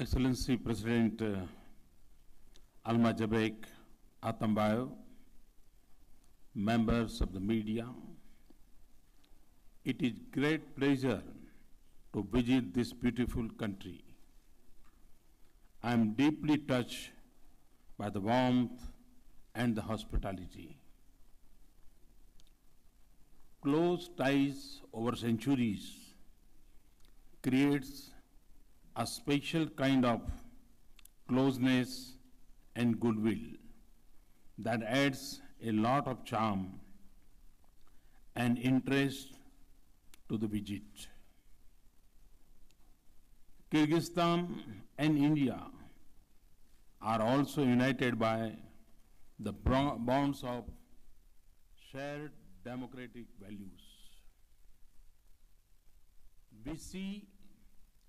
Excellency President Almajbek Atambayev, members of the media, it is great pleasure to visit this beautiful country. I am deeply touched by the warmth and the hospitality. Close ties over centuries creates a special kind of closeness and goodwill that adds a lot of charm and interest to the visit. Kyrgyzstan and India are also united by the bonds of shared democratic values. We see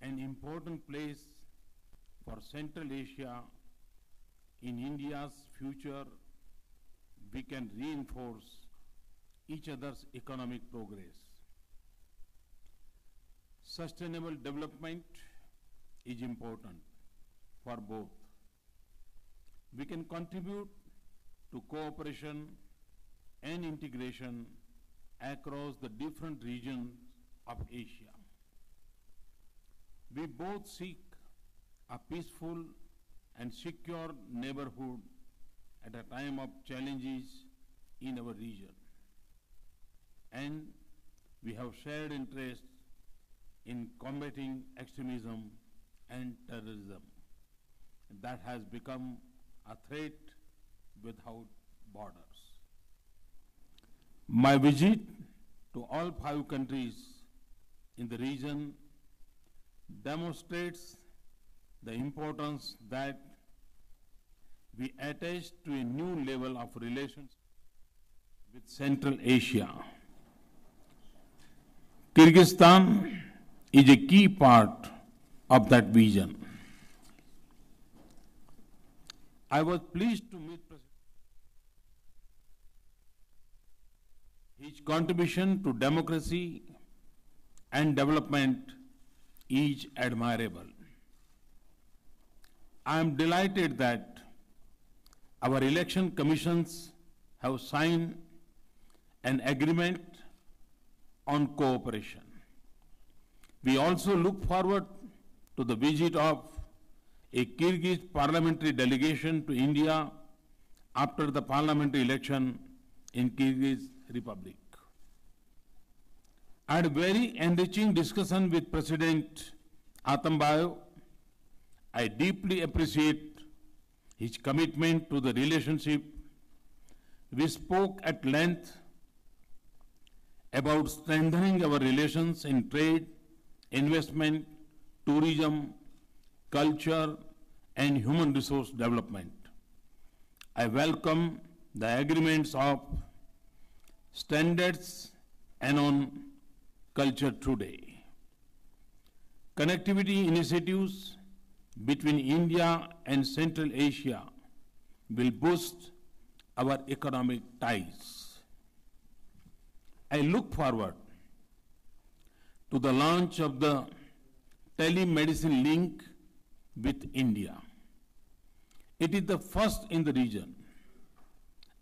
an important place for Central Asia in India's future. We can reinforce each other's economic progress. Sustainable development is important for both. We can contribute to cooperation and integration across the different regions of Asia. We both seek a peaceful and secure neighborhood at a time of challenges in our region. And we have shared interests in combating extremism and terrorism that has become a threat without borders. My visit to all 5 countries in the region demonstrates the importance that we attach to a new level of relations with Central Asia. Kyrgyzstan is a key part of that vision. I was pleased to meet President. His contribution to democracy and development is admirable. I am delighted that our election commissions have signed an agreement on cooperation. We also look forward to the visit of a Kyrgyz parliamentary delegation to India after the parliamentary election in Kyrgyz Republic. I had a very enriching discussion with President Atambayev. I deeply appreciate his commitment to the relationship. We spoke at length about strengthening our relations in trade, investment, tourism, culture, and human resource development. I welcome the agreements of standards and on culture today. Connectivity initiatives between India and Central Asia will boost our economic ties. I look forward to the launch of the telemedicine link with India. It is the first in the region,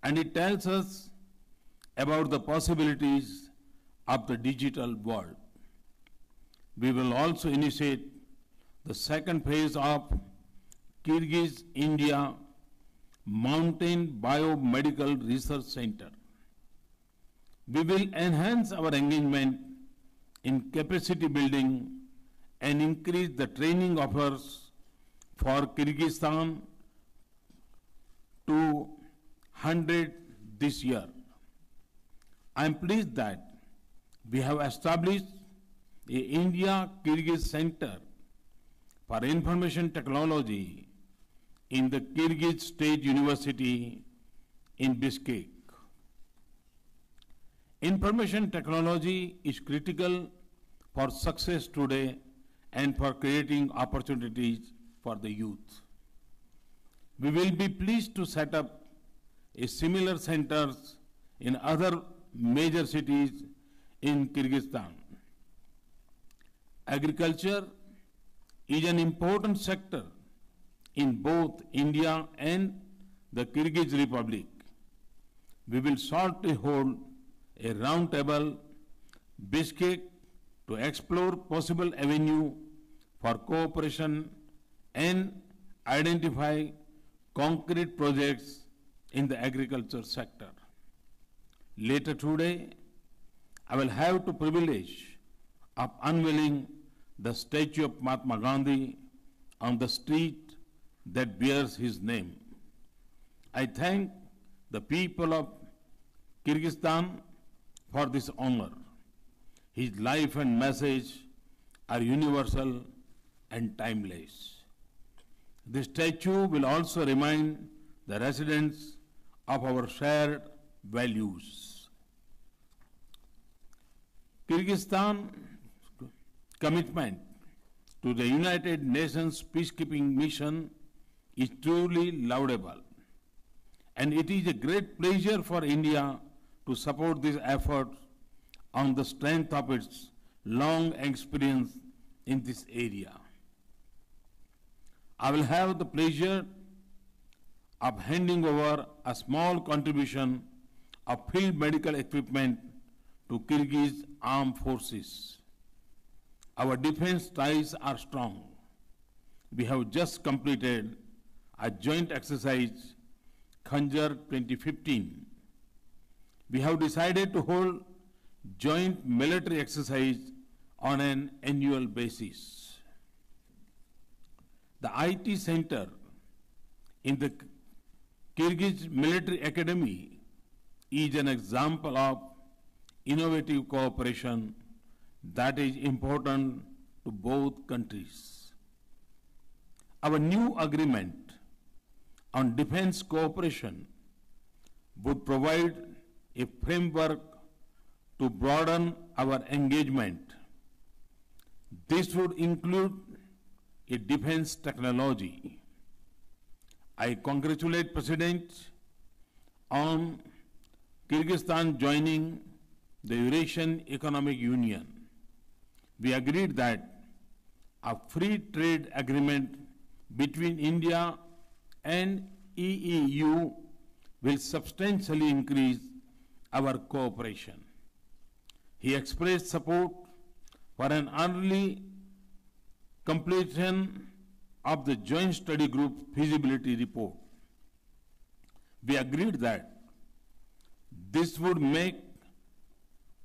and it tells us about the possibilities of the digital world. We will also initiate the second phase of Kyrgyz-India Mountain Biomedical Research Center. We will enhance our engagement in capacity building and increase the training offers for Kyrgyzstan to 100 this year. I am pleased that we have established a India-Kyrgyz Center for Information Technology in the Kyrgyz State University in Bishkek. Information technology is critical for success today and for creating opportunities for the youth. We will be pleased to set up a similar centers in other major cities in Kyrgyzstan. Agriculture is an important sector in both India and the Kyrgyz Republic. We will shortly hold a roundtable Bishkek to explore possible avenue for cooperation and identify concrete projects in the agriculture sector. Later today, I will have the privilege of unveiling the statue of Mahatma Gandhi on the street that bears his name. I thank the people of Kyrgyzstan for this honor. His life and message are universal and timeless. The statue will also remind the residents of our shared values. Kyrgyzstan's commitment to the United Nations peacekeeping mission is truly laudable, and it is a great pleasure for India to support this effort on the strength of its long experience in this area. I will have the pleasure of handing over a small contribution of field medical equipment to Kyrgyz armed forces. Our defense ties are strong. We have just completed a joint exercise, Khanjar 2015. We have decided to hold joint military exercise on an annual basis. The IT center in the Kyrgyz Military Academy is an example of innovative cooperation that is important to both countries. Our new agreement on defense cooperation would provide a framework to broaden our engagement. This would include a defense technology. I congratulate President on Kyrgyzstan joining the Eurasian Economic Union. We agreed that a free trade agreement between India and EEU will substantially increase our cooperation. He expressed support for an early completion of the Joint Study Group feasibility report. We agreed that this would make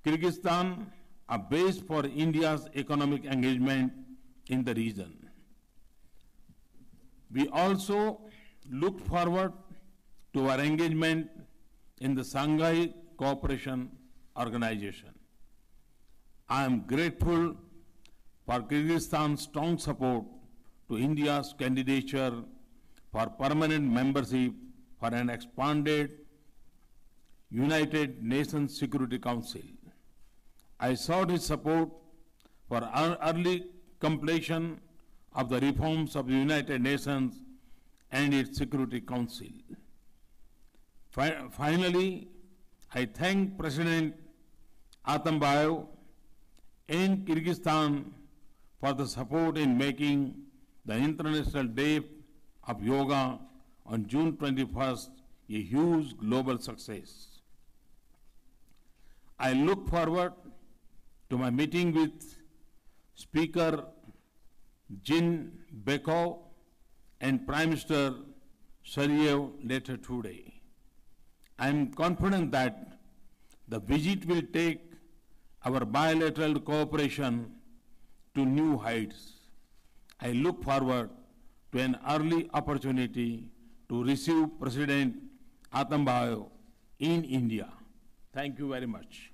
Kyrgyzstan a base for India's economic engagement in the region. We also look forward to our engagement in the Shanghai Cooperation Organization. I am grateful for Kyrgyzstan's strong support to India's candidature for permanent membership for an expanded United Nations Security Council. I sought his support for early completion of the reforms of the United Nations and its Security Council. Finally, I thank President Atambayev and Kyrgyzstan for the support in making the International Day of Yoga on June 21st a huge global success. I look forward to my meeting with Speaker Jinbekov and Prime Minister Sharyov later today. I am confident that the visit will take our bilateral cooperation to new heights. I look forward to an early opportunity to receive President Atambayev in India. Thank you very much.